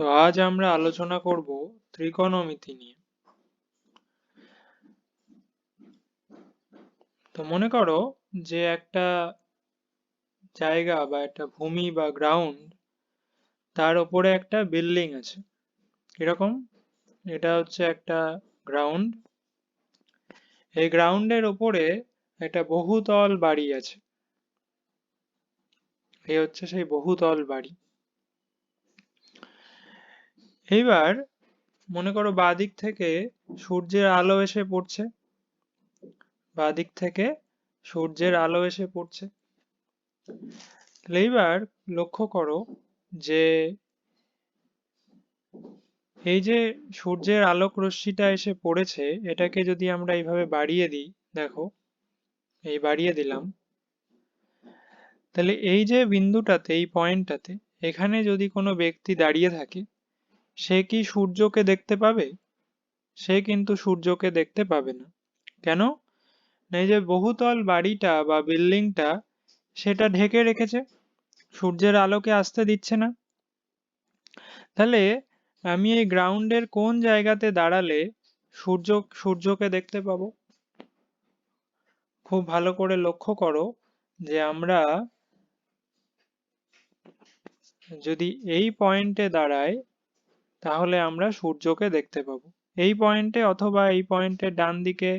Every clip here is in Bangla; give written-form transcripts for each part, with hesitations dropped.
তো আজ আমরা আলোচনা করব ত্রিকোণমিতি নিয়ে। তো মনে করো যে একটা জায়গা বা একটা ভূমি বা গ্রাউন্ড, তার উপরে একটা বিল্ডিং আছে। এরকম, এটা হচ্ছে একটা গ্রাউন্ড। এই গ্রাউন্ডের উপরে একটা বহুতল বাড়ি আছে। এই হচ্ছে সেই বহুতল বাড়ি। এইবার মনে করো বাঁদিক থেকে সূর্যের আলো এসে পড়ছে। বাঁদিক থেকে সূর্যের আলো এসে পড়ছে। তাহলে এইবার লক্ষ্য করো যে এই যে সূর্যের আলোক রশ্মিটা এসে পড়েছে, এটাকে যদি আমরা এইভাবে বাড়িয়ে দিই, দেখো এই বাড়িয়ে দিলাম, তাহলে এই যে বিন্দুটাতে, এই পয়েন্টটাতে, এখানে যদি কোনো ব্যক্তি দাঁড়িয়ে থাকে, সে কি সূর্যকে দেখতে পাবে? সে কিন্তু সূর্যকে দেখতে পাবে না। কেন? না, এই যে বহুতল বাড়িটা বা বিল্ডিংটা, সেটা ঢেকে রেখেছে, সূর্যের আলোকে আসতে দিচ্ছে না। তাহলে আমি এই গ্রাউন্ডের কোন জায়গাতে দাঁড়ালে সূর্যকে দেখতে পাবো? খুব ভালো করে লক্ষ্য করো যে আমরা যদি এই পয়েন্টে দাঁড়াই, তাহলে আমরা সূর্যকে দেখতে পাবো। এই পয়েন্টে অথবা এই পয়েন্টের ডান দিকে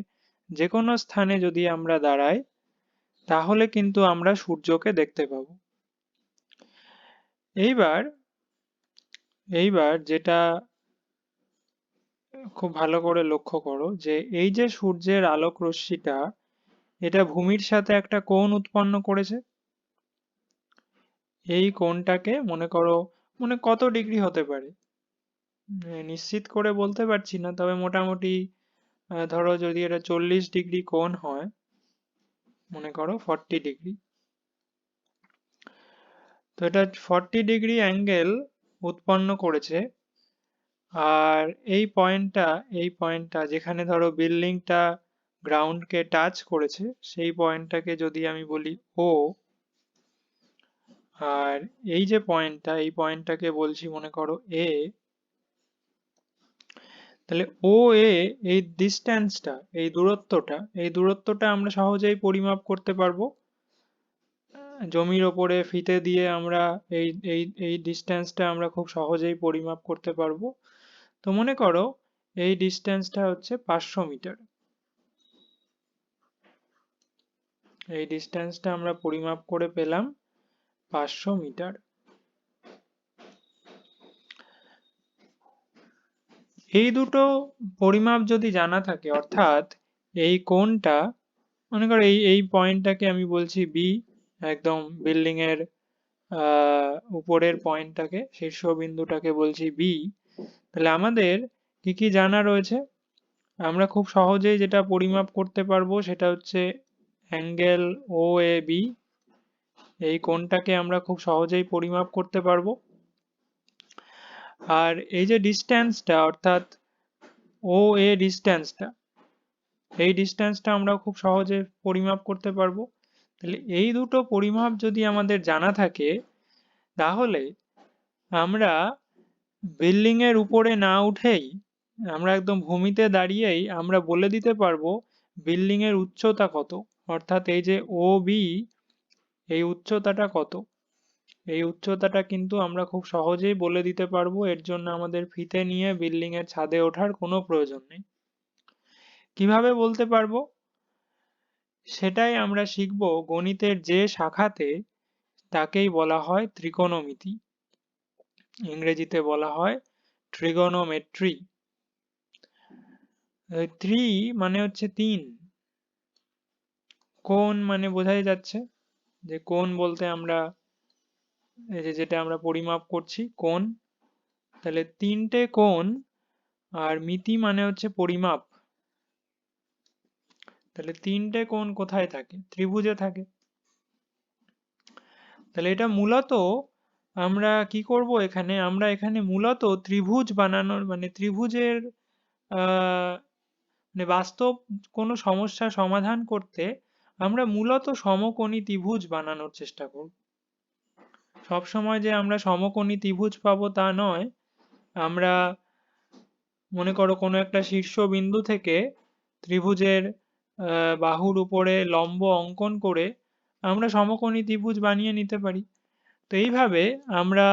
যে কোনো স্থানে যদি আমরা দাঁড়াই, তাহলে কিন্তু আমরা সূর্যকে দেখতে পাবো। এইবার এইবার যেটা খুব ভালো করে লক্ষ্য করো যে এই যে সূর্যের আলোক রশ্মিটা, এটা ভূমির সাথে একটা কোণ উৎপন্ন করেছে। এই কোণটাকে মনে করো, কত ডিগ্রি হতে পারে নিশ্চিত করে বলতে পারছি না, তবে মোটামুটি ধরো যদি এটা 40 ডিগ্রি কোণ হয়, মনে করো 40 ডিগ্রি, তো এটা 40 ডিগ্রি অ্যাঙ্গেল উৎপন্ন করেছে। আর এই পয়েন্টটা যেখানে ধরো বিল্ডিংটা গ্রাউন্ডকে টাচ করেছে, সেই পয়েন্টটাকে যদি আমি বলি ও, আর এই যে পয়েন্টটা, এই পয়েন্টটাকে বলছি মনে করো এ, তাহলে ও এ, এই ডিস্টেন্সটা, এই দূরত্বটা আমরা সহজেই পরিমাপ করতে পারবো। জমির ওপরে ফিতে দিয়ে আমরা এই এই এই ডিস্টেন্সটা আমরা খুব সহজেই পরিমাপ করতে পারবো। তো মনে করো এই ডিস্টেন্সটা হচ্ছে 500 মিটার। এই ডিস্টেন্সটা আমরা পরিমাপ করে পেলাম 500 মিটার। এই দুটো পরিমাপ যদি জানা থাকে, অর্থাৎ এই কোণটা, মনে করো এই এই পয়েন্টটাকে আমি বলছি বি, একদম বিল্ডিং এর উপরের পয়েন্টটাকে, শীর্ষবিন্দুটাকে বলছি বি। তাহলে আমাদের কি কি জানা রয়েছে? আমরা খুব সহজেই যেটা পরিমাপ করতে পারবো সেটা হচ্ছে অ্যাঙ্গেল ও এ বি। এই কোণটাকে আমরা খুব সহজেই পরিমাপ করতে পারবো। আর এই যে ডিস্টেন্সটা, অর্থাৎ ও এ ডিস্টেন্সটা, এই ডিস্টেন্সটা আমরা খুব সহজে পরিমাপ করতে পারবো। তাহলে এই দুটো পরিমাপ যদি আমাদের জানা থাকে, তাহলে আমরা বিল্ডিং এর উপরে না উঠেই, আমরা একদম ভূমিতে দাঁড়িয়েই আমরা বলে দিতে পারবো বিল্ডিং এর উচ্চতা কত। অর্থাৎ এই যে ও বি, এই উচ্চতাটা কত, এই উচ্চতাটা কিন্তু আমরা খুব সহজেই বলে দিতে পারবো। এর জন্য আমাদের ফিতে নিয়ে বিল্ডিং এর ছাদে ওঠার কোনো প্রয়োজন নেই। কিভাবে বলতে পারবো সেটাই আমরা শিখবো গণিতের যে শাখাতে, তাকেই বলা হয় ত্রিকোণমিতি। ইংরেজিতে বলা হয় ট্রিগোনোমেট্রি। ত্রি মানে হচ্ছে 3, কোণ মানে বোঝাই যাচ্ছে যে কোণ বলতে আমরা এই যে যেটা আমরা পরিমাপ করছি কোণ, তাহলে 3টে কোণ। আর মিতি মানে হচ্ছে পরিমাপ। তাহলে 3টে কোণ কোথায় থাকে? ত্রিভুজে থাকে। তাহলে এটা মূলত আমরা কি করব এখানে, আমরা এখানে মূলত ত্রিভুজ বানানোর, মানে ত্রিভুজের আহ মানে বাস্তব কোনো সমস্যা সমাধান করতে আমরা মূলত সমকোণী ত্রিভুজ বানানোর চেষ্টা করব। সব সময় যে আমরা সমকোণী ত্রিভুজ পাবো তা নয়, আমরা মনে করো কোনো একটা শীর্ষবিন্দু থেকে ত্রিভুজের বাহুর উপরে লম্ব অঙ্কন করে আমরা সমকোণী ত্রিভুজ বানিয়ে নিতে পারি। তো এইভাবে আমরা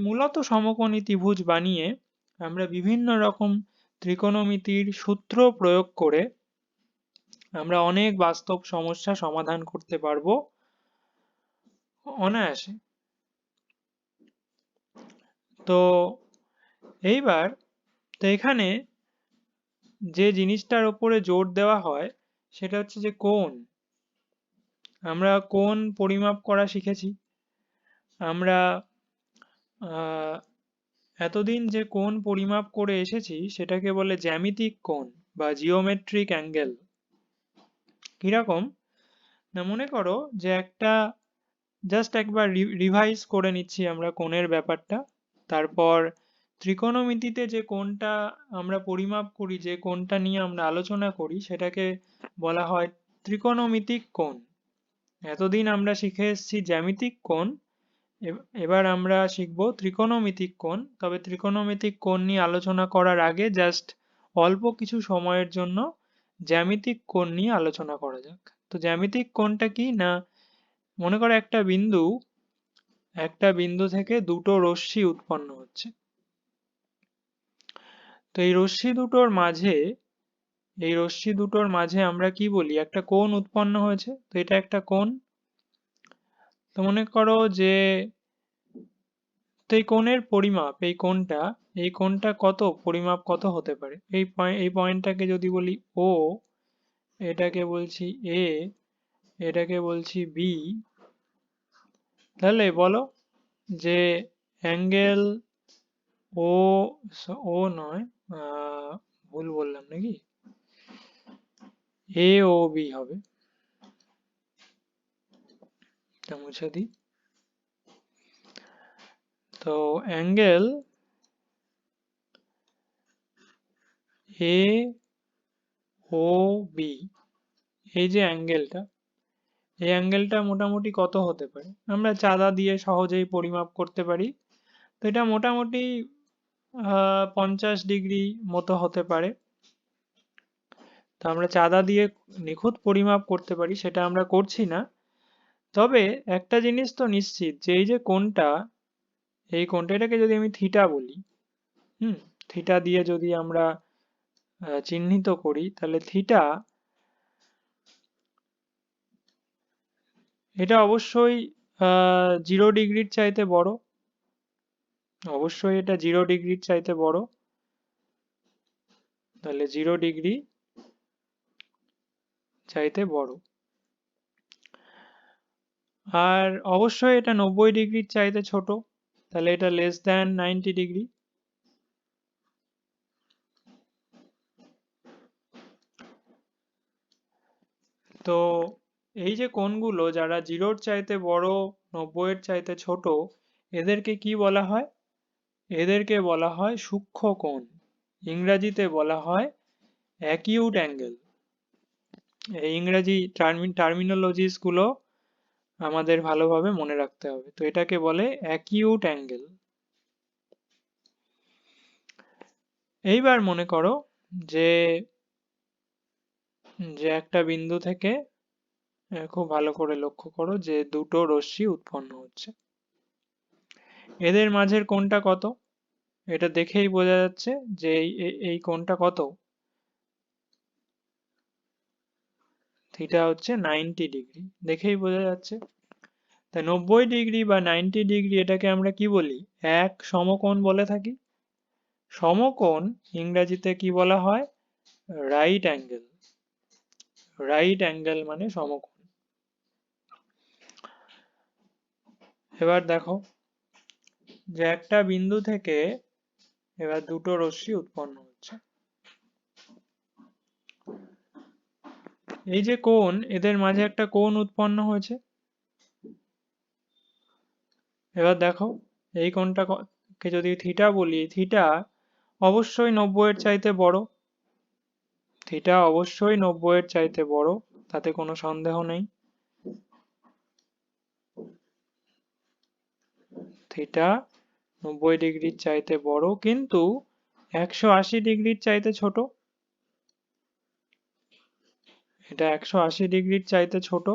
মূলত সমকোণী ত্রিভুজ বানিয়ে আমরা বিভিন্ন রকম ত্রিকোণমিতির সূত্র প্রয়োগ করে আমরা অনেক বাস্তব সমস্যা সমাধান করতে পারবো অনায়াসে। তো এইবার তো এখানে যে জিনিসটার উপরে জোর দেওয়া হয় সেটা হচ্ছে যে কোণ। আমরা কোণ পরিমাপ করা শিখেছি। আমরা আহ, এতদিন যে কোণ পরিমাপ করে এসেছি সেটাকে বলে জ্যামিতিক কোণ বা জিওমেট্রিক অ্যাঙ্গেল। কিরকম না, মনে করো যে একটা জাস্ট একবার রিভাইজ করে নিচ্ছি আমরা কোণের ব্যাপারটা। তারপর ত্রিকোণমিতিতে যে কোণটা আমরা পরিমাপ করি, যে কোণটা নিয়ে আমরা আলোচনা করি সেটাকে বলা হয় ত্রিকোণমিতিক কোণ। এতদিন আমরা শিখে এসেছি জ্যামিতিক কোণ, এবার আমরা শিখব ত্রিকোণমিতিক কোণ। তবে ত্রিকোণমিতিক কোণ নিয়ে আলোচনা করার আগে জাস্ট অল্প কিছু সময়ের জন্য জ্যামিতিক কোণ নিয়ে আলোচনা করা যাক। তো জ্যামিতিক কোণটা কি না, মনে করো একটা বিন্দু থেকে দুটো রশ্মি উৎপন্ন হচ্ছে। তো এই রশ্মি দুটোর মাঝে আমরা কি বলি, একটা কোণ উৎপন্ন হয়েছে। তো এটা একটা কোণ। তো মনে করো যে তো এই কোণের পরিমাপ, এই কোণটা কত পরিমাপ কত হতে পারে, এই পয়েন্টটাকে যদি বলি ও, এটাকে বলছি এ, এটাকে বলছি বি, তাহলে বলো যে অ্যাঙ্গেল ও, ও নয়, ভুল বললাম নাকি, এ ও বি হবে। এটা মুছে দিই। তো অ্যাঙ্গেল এ ও বি, এই যে অ্যাঙ্গেলটা, এই অ্যাঙ্গেলটা মোটামুটি কত হতে পারে, আমরা চাঁদা দিয়ে সহজেই পরিমাপ করতে পারি। তো এটা মোটামুটি 50 ডিগ্রি মতো হতে পারে। তো আমরা চাঁদা দিয়ে নিখুঁত পরিমাপ করতে পারি, সেটা আমরা করছি না। তবে একটা জিনিস তো নিশ্চিত যে এই কোণটা এটাকে যদি আমি থিটা বলি, থিটা দিয়ে যদি আমরা চিহ্নিত করি, তাহলে থিটা এটা অবশ্যই 0 ডিগ্রির চাইতে বড়। অবশ্যই এটা 0 ডিগ্রির চাইতে বড়। তাহলে 0 ডিগ্রি চাইতে বড়। আর অবশ্যই এটা 90 ডিগ্রির চাইতে ছোট। তাহলে এটা লেস দ্যান 90 ডিগ্রি। তো এই যে কোণগুলো যারা 0-র চাইতে বড়, 90-এর চাইতে ছোট, এদেরকে কি বলা হয়? এদেরকে বলা হয় সূক্ষ্ম কোণ। ইংরাজিতে বলা হয় অ্যাকিউট অ্যাঙ্গেল। এই ইংরাজি টার্মিনোলজিস গুলো আমাদের ভালোভাবে মনে রাখতে হবে। তো এটাকে বলে অ্যাকিউট অ্যাঙ্গেল। এইবার মনে করো যে যে একটা বিন্দু থেকে খুব ভালো করে লক্ষ্য করো যে দুটো রশ্মি উৎপন্ন হচ্ছে। এদের মাঝের কোণটা কত? এটা দেখেই বোঝা যাচ্ছে যে এই কোণটা কত। থিটা হচ্ছে 90 ডিগ্রি, দেখেই বোঝা যাচ্ছে। তাই 90 ডিগ্রি বা 90 ডিগ্রি এটাকে আমরা কি বলি? এক সমকোণ বলে থাকি। সমকোণ ইংরেজিতে কি বলা হয়? Right angle. রাইট অ্যাঙ্গেল মানে সমকোণ। এবার দেখো যে একটা বিন্দু থেকে এবার দুটো রশ্মি উৎপন্ন হচ্ছে। এই যে কোণ, এদের মাঝে একটা কোণ উৎপন্ন হয়েছে। এবার দেখো এই কোণটাকে যদি থিটা বলি, থিটা অবশ্যই 90-এর চাইতে বড়। থিটা অবশ্যই 90-এর চাইতে বড়, তাতে কোনো সন্দেহ নেই। থিটা 90 ডিগ্রির চাইতে বড়, কিন্তু 180 ডিগ্রির চাইতে ছোট। এটা 180 ডিগ্রির চাইতে ছোট।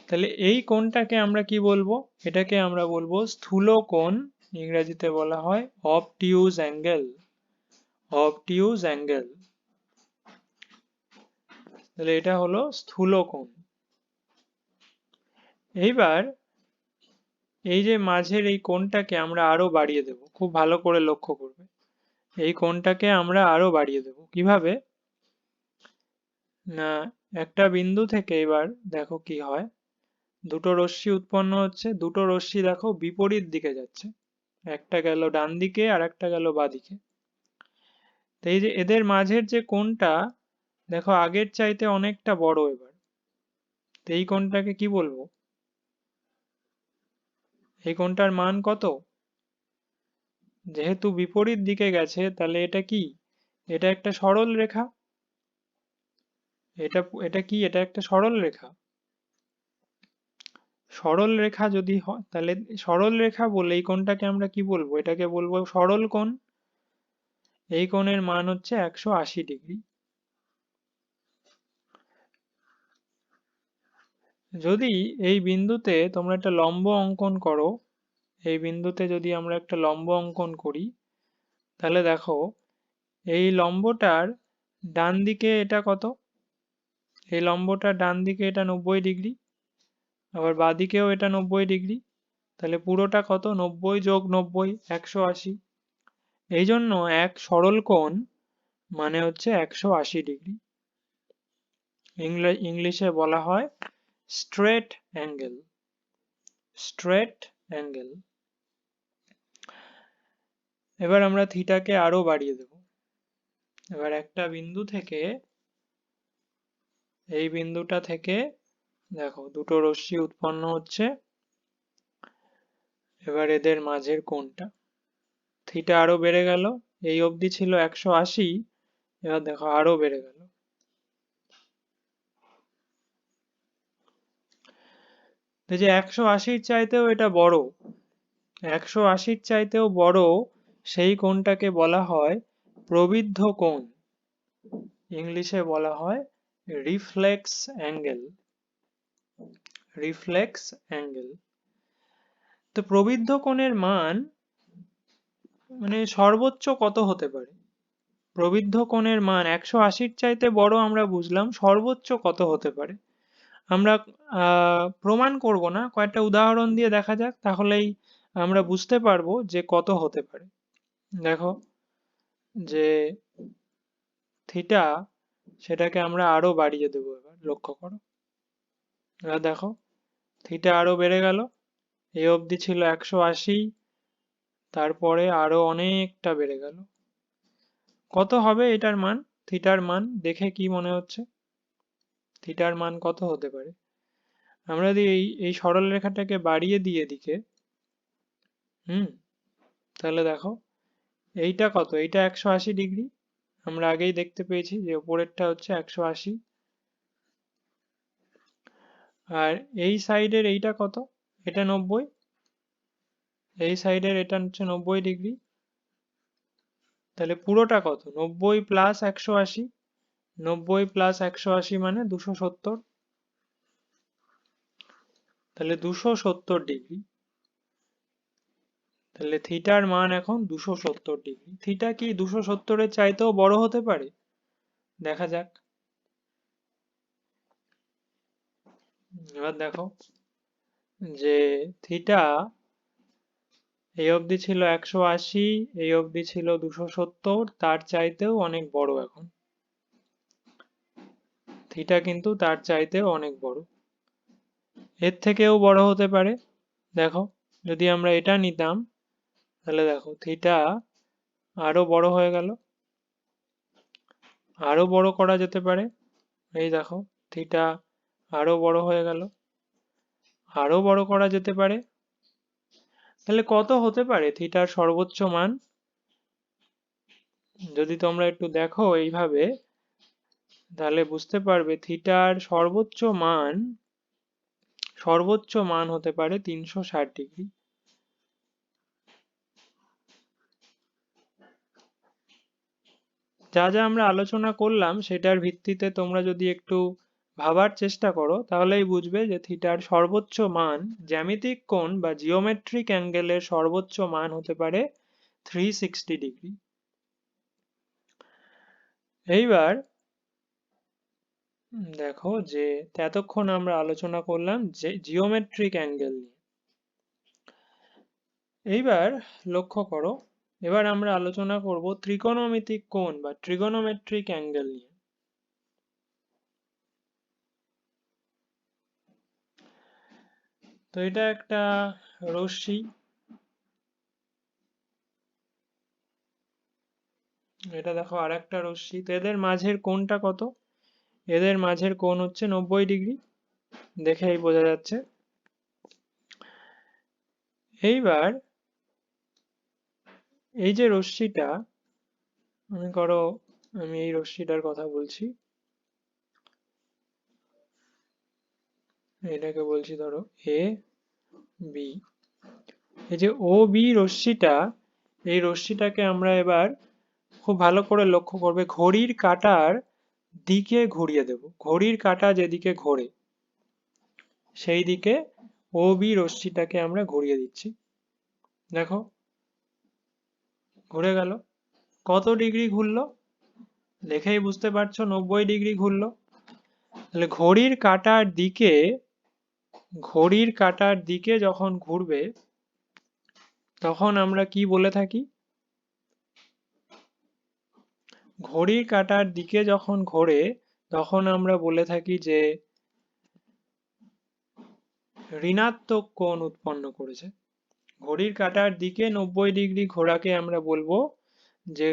তাহলে এই কোণটাকে আমরা কি বলবো? এটাকে আমরা বলবো স্থূল কোণ। ইংরেজিতে বলা হয় অবটিউজ অ্যাঙ্গেল। অবটিউজ অ্যাঙ্গেল। তাহলে এটা হলো স্থূল কোণ। এইবার এই যে মাঝের এই কোণটাকে আমরা আরো বাড়িয়ে দেব, খুব ভালো করে লক্ষ্য করবে। এই কোণটাকে আমরা আরো বাড়িয়ে দেব কিভাবে? না, একটা বিন্দু থেকে এবার দেখো কি হয়, দুটো রশ্মি উৎপন্ন হচ্ছে। দুটো রশ্মি দেখো বিপরীত দিকে যাচ্ছে, একটা গেল ডান দিকে আর একটা গেল বাঁ দিকে। তো এই যে এদের মাঝের যে কোণটা দেখো আগের চাইতে অনেকটা বড় এবার। তো এই কোণটাকে কি বলবো? এই কোণটার মান কত? যেহেতু বিপরীত দিকে গেছে তাহলে এটা কি? এটা একটা সরল রেখা। এটা এটা কি? এটা একটা সরল রেখা। সরল রেখা যদি হয় তাহলে সরল রেখা বলে এই কোণটাকে আমরা কি বলবো? এটাকে বলবো সরল কোণ। এই কোণের মান হচ্ছে 180 ডিগ্রি। যদি এই বিন্দুতে তোমরা একটা লম্ব অঙ্কন করো, এই বিন্দুতে যদি আমরা একটা লম্ব অঙ্কন করি, তাহলে দেখো এই লম্বটার ডান দিকে এটা কত? এই লম্বটার ডান দিকে এটা 90 ডিগ্রি, আবার বাঁ দিকেও এটা 90 ডিগ্রি। তাহলে পুরোটা কত? 90 যোগ 90, 180। এই জন্য এক সরল কোণ মানে হচ্ছে 180 ডিগ্রি। ইংলিশে বলা হয় স্ট্রেট অ্যাঙ্গেল। Straight angle. এবার আমরা থিটাকে আরো বাড়িয়ে দেব। এবার একটা বিন্দু থেকে, এই বিন্দুটা থেকে দেখো দুটো রশ্মি উৎপন্ন হচ্ছে। এবার এদের মাঝের কোণটা থিটা আরো বেড়ে গেল। এই অবধি ছিল 180, এবার দেখো আরো বেড়ে গেল। এই যে 180-র চাইতেও এটা বড়, 180-র চাইতেও বড়, সেই কোণটাকে বলা হয় প্রবৃদ্ধ কোণ। ইংলিশে বলা হয় রিফ্লেক্স অ্যাঙ্গেল। Reflex angle. তো প্রবৃদ্ধ কোণের মান মানে সর্বোচ্চ কত হতে পারে? প্রবৃদ্ধ কোণের মান 180-র চাইতে বড় আমরা বুঝলাম, সর্বোচ্চ কত হতে পারে? আমরা প্রমাণ করব না, কয়েকটা উদাহরণ দিয়ে দেখা যাক, তাহলেই আমরা বুঝতে পারবো যে কত হতে পারে। দেখো যে থিটা, সেটাকে আমরা আরো বাড়িয়ে দেবো। এবার লক্ষ্য করো, এবার দেখো থিটা আরো বেড়ে গেল। এই অবধি ছিল 180, তারপরে আরো অনেকটা বেড়ে গেল। কত হবে এটার মান? থিটার মান দেখে কি মনে হচ্ছে? থিটার মান কত হতে পারে? আমরা যদি এই এই সরল রেখাটাকে বাড়িয়ে দিই এদিকে, তাহলে দেখো এইটা কত? এইটা 180 ডিগ্রি। আমরা আগেই দেখতে পেয়েছি যে উপরেরটা হচ্ছে 180, আর এই সাইডের এইটা কত? এটা 90। এই সাইডের এটা হচ্ছে 90 ডিগ্রি। তাহলে পুরোটা কত? 90 প্লাস 180। 90 প্লাস 180 মানে 270। তাহলে 270 ডিগ্রি। তাহলে থিটার মান এখন 270 ডিগ্রি। থিটা কি 270-এর চাইতেও বড় হতে পারে? দেখা যাক। এবার দেখো যে থিটা এই অবধি ছিল 180, এই অবধি ছিল 270, তার চাইতেও অনেক বড় এখন। থিটা কিন্তু তার চাইতেও অনেক বড়। এর থেকেও বড় হতে পারে। দেখো যদি আমরা এটা নিতাম, তাহলে দেখো থিটা আরো বড় হয়ে গেল। আরো বড় করা যেতে পারে। এই দেখো থিটা আরো বড় হয়ে গেল। আরো বড় করা যেতে পারে। তাহলে কত হতে পারে থিটার সর্বোচ্চ মান? যদি তোমরা একটু দেখো এইভাবে, তাহলে বুঝতে পারবে থিটার সর্বোচ্চ মান হতে পারে 360 ডিগ্রি। যা যা আমরা আলোচনা করলাম সেটার ভিত্তিতে তোমরা যদি একটু ভাবার চেষ্টা করো তাহলেই বুঝবে যে থিটার সর্বোচ্চ মান জ্যামিতিক কোণ বা জিওমেট্রিক অ্যাঙ্গেলের সর্বোচ্চ মান হতে পারে 360 ডিগ্রি। এইবার দেখো যে এতক্ষণ আমরা আলোচনা করলাম যে জিওমেট্রিক অ্যাঙ্গেল নিয়ে। এইবার লক্ষ্য করো, এবার আমরা আলোচনা করব ত্রিকোণমিতিক কোণ বা ট্রিগোনোমেট্রিক অ্যাঙ্গেল নিয়ে। তো এটা একটা রশ্মি, এটা দেখো আর একটা রশ্মি। তো এদের মাঝের কোণটা কত? এদের মাঝের কোণ হচ্ছে 90 ডিগ্রি, দেখেই বোঝা যাচ্ছে। এইবার এই যে রশ্মিটা, আমি এই রশ্মিটার কথা বলছি, এটাকে বলছি ধরো এ বি। এই যে ও বি রশ্মিটা, এই রশ্মিটাকে আমরা এবার খুব ভালো করে লক্ষ্য করবে, ঘড়ির কাঁটার দিকে ঘুরিয়ে দেব। ঘড়ির কাঁটা যেদিকে ঘোরে সেই দিকে ও বি রশ্মিটাকে আমরা ঘুরিয়ে দিচ্ছি। দেখো ঘুরে গেল। কত ডিগ্রি ঘুরলো? দেখেই বুঝতে পারছো 90 ডিগ্রি ঘুরলো। তাহলে ঘড়ির কাঁটার দিকে যখন ঘুরবে তখন আমরা কি বলে থাকি? ঘড়ির কাঁটার দিকে যখন ঘোরে তখন আমরা বলে থাকি যে ঋণাত্মক কোণ উৎপন্ন করেছে। ঘড়ির কাঁটার দিকে 90 ডিগ্রি ঘোরাকে আমরা বলবো যে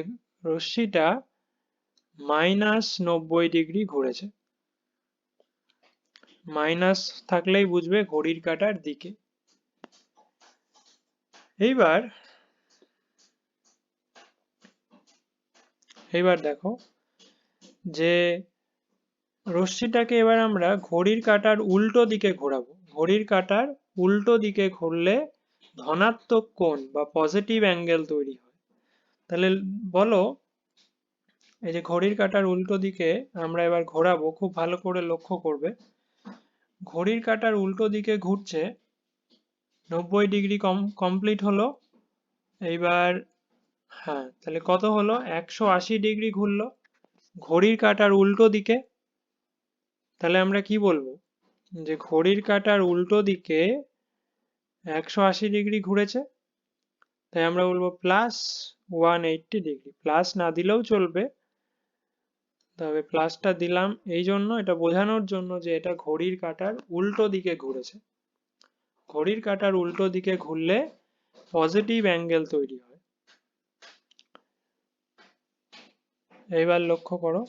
রশ্মিটা -90 ডিগ্রি ঘুরেছে। মাইনাস থাকলেই বুঝবে ঘড়ির কাঁটার দিকে। এইবার দেখো যে রশ্মিটাকে এবার আমরা ঘড়ির কাঁটার উল্টো দিকে ঘোরাবো। ঘড়ির কাঁটার উল্টো দিকে ঘুরলে ধনাত্মক কোণ বা পজিটিভ অ্যাঙ্গেল তৈরি হয়। তাহলে বলো, এই যে ঘড়ির কাঁটার উল্টো দিকে আমরা এবার ঘোরাবো, খুব ভালো করে লক্ষ্য করবে। ঘড়ির কাঁটার উল্টো দিকে ঘুরছে, 90 ডিগ্রি কমপ্লিট হলো। এইবার হ্যাঁ, তাহলে কত হলো? 180 ডিগ্রি ঘুরলো ঘড়ির কাঁটার উল্টো দিকে। তাহলে আমরা কি বলবো? যে ঘড়ির কাঁটার উল্টো দিকে 180 ডিগ্রি ঘুরেছে, তাই আমরা বলবো +180 ডিগ্রি। প্লাস না দিলেও চলবে, তবে প্লাসটা দিলাম এই জন্য, এটা বোঝানোর জন্য যে এটা ঘড়ির কাঁটার উল্টো দিকে ঘুরেছে। ঘড়ির কাঁটার উল্টো দিকে ঘুরলে পজিটিভ অ্যাঙ্গেল তৈরি হয়। এইবার লক্ষ্য করো,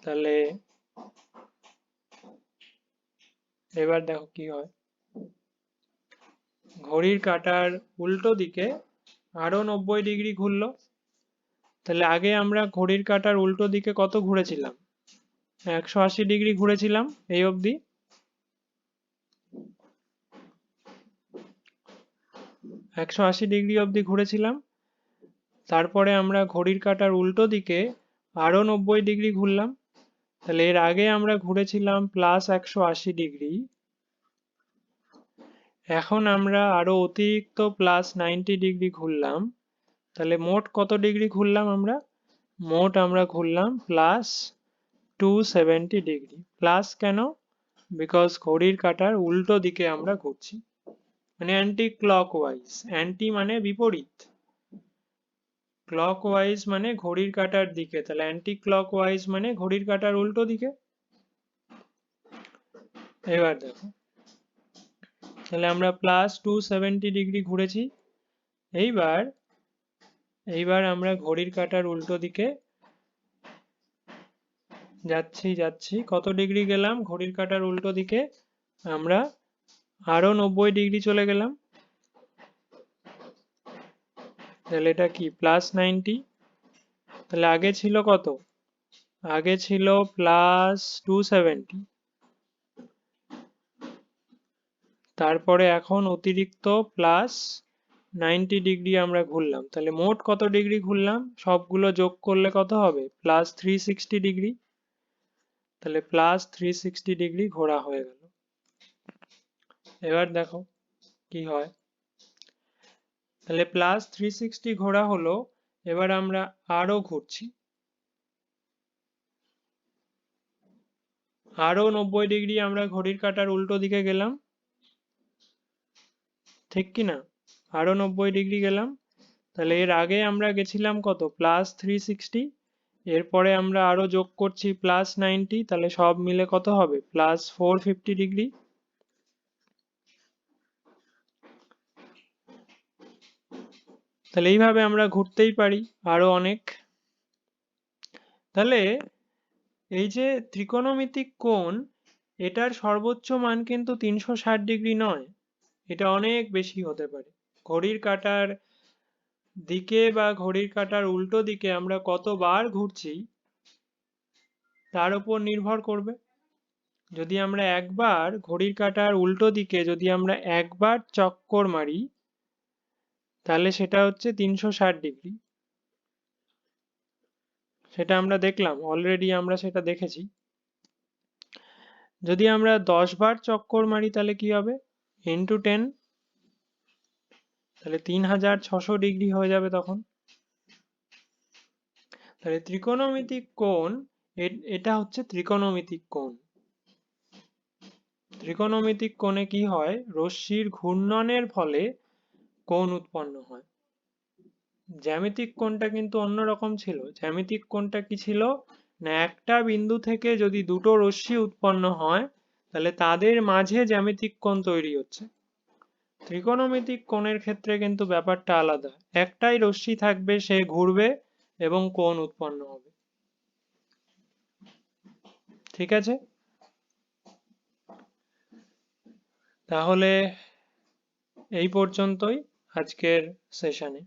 তাহলে এবার দেখো কি হয়। ঘড়ির কাঁটার উল্টো দিকে আরো 90 ডিগ্রি ঘুরলো। তাহলে আগে আমরা ঘড়ির কাঁটার উল্টো দিকে কত ঘুরেছিলাম? 180 ডিগ্রি ঘুরেছিলাম এই অবধি। 180 ডিগ্রি অবধি ঘুরেছিলাম। তারপরে আমরা ঘড়ির কাঁটার উল্টো দিকে আরো 90 ডিগ্রি ঘুরলাম। তাহলে এর আগে আমরা ঘুরেছিলাম +180 ডিগ্রি। এখন আমরা আরো অতিরিক্ত +90 ডিগ্রি ঘুরলাম। তাহলে মোট কত ডিগ্রি ঘুরলাম আমরা? মোট আমরা ঘুরলাম +270 ডিগ্রি। প্লাস কেন? বিকজ ঘড়ির কাঁটার উল্টো দিকে আমরা ঘুরছি, মানে অ্যান্টি ক্লকওয়াইজ। অ্যান্টি মানে বিপরীত, ক্লকওয়াইজ মানে ঘড়ির কাঁটার দিকে, তাহলে অ্যান্টি ক্লকওয়াইজ মানে ঘড়ির কাঁটার উল্টো দিকে। এবার দেখো, তাহলে আমরা +270 ডিগ্রি ঘুরেছি। এইবার আমরা ঘড়ির কাঁটার উল্টো দিকে যাচ্ছি। কত ডিগ্রি গেলাম ঘড়ির কাঁটার উল্টো দিকে? আমরা আরো 90 ডিগ্রি চলে গেলাম। তাহলে এটা কি +90? তাহলে আগে ছিল কত? আগে ছিল +270, তারপরে এখন অতিরিক্ত 90 ডিগ্রি আমরা ঘুরলাম, তাহলে মোট কত ডিগ্রি ঘুরলাম সবগুলো যোগ করলে কত হবে, প্লাস 360 ডিগ্রি। তাহলে প্লাস 360 ডিগ্রি ঘোরা হয়ে গেল। এবার দেখো কি হয়, তাহলে প্লাস 360 ঘোরা হলো। এবার আমরা আরো ঘুরছি, আরো 90 ডিগ্রি আমরা ঘড়ির কাঁটার উল্টো দিকে গেলাম, ঠিক কি না? আরো 90 ডিগ্রি গেলাম। তাহলে এর আগে আমরা গেছিলাম কত, প্লাস 360, এরপরে আমরা আরো যোগ করছি প্লাস 90, তাহলে সব মিলে কত হবে, প্লাস 450 ডিগ্রি। তাহলে এইভাবে আমরা ঘুরতেই পারি আরো অনেক। তাহলে এই যে ত্রিকোণমিতিক কোণ, এটার সর্বোচ্চ মান কিন্তু 360 ডিগ্রি নয়, এটা অনেক বেশি হতে পারে। ঘড়ির কাঁটার দিকে বা ঘড়ির কাঁটার উল্টো দিকে আমরা কতবার ঘুরছি তার উপর নির্ভর করবে। যদি আমরা একবার ঘড়ির কাঁটার উল্টো দিকে যদি আমরা একবার চক্কর মারি, তাহলে সেটা হচ্ছে 360 ডিগ্রি। সেটা আমরা দেখলাম অলরেডি, আমরা সেটা দেখেছি। যদি আমরা 10 বার চক্কর মারি তাহলে কি হবে, ইন্টু 10, তাহলে 3600 ডিগ্রি হয়ে যাবে তখন। তাহলে ত্রিকোণমিতিক কোণ, এটা হচ্ছে ত্রিকোণমিতিক কোণ। ত্রিকোণমিতিক কোণে কি হয়, রশ্মির ঘূর্ণনের ফলে কোণ উৎপন্ন হয়। জ্যামিতিক কোণটা কিন্তু অন্যরকম ছিল। জ্যামিতিক কোণটা কি ছিল না, একটা বিন্দু থেকে যদি দুটো রশ্মি উৎপন্ন হয় তাহলে তাদের মাঝে জ্যামিতিক কোণ তৈরি হচ্ছে। ত্রিকোণমিতিক কোণের ক্ষেত্রে কিন্তু ব্যাপারটা আলাদা, একটাই রশ্মি থাকবে, সে ঘুরবে এবং কোণ উৎপন্ন হবে। ঠিক আছে, তাহলে এই পর্যন্তই আজকের সেশনে।